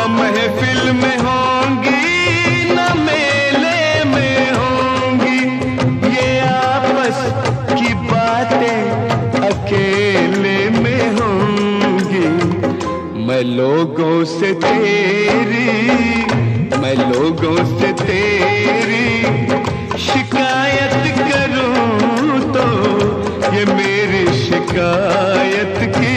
महफिल में होंगी न मेले में होंगी, ये आपस की बातें अकेले में होंगी। मैं लोगों से तेरी शिकायत करूं तो ये मेरी शिकायत की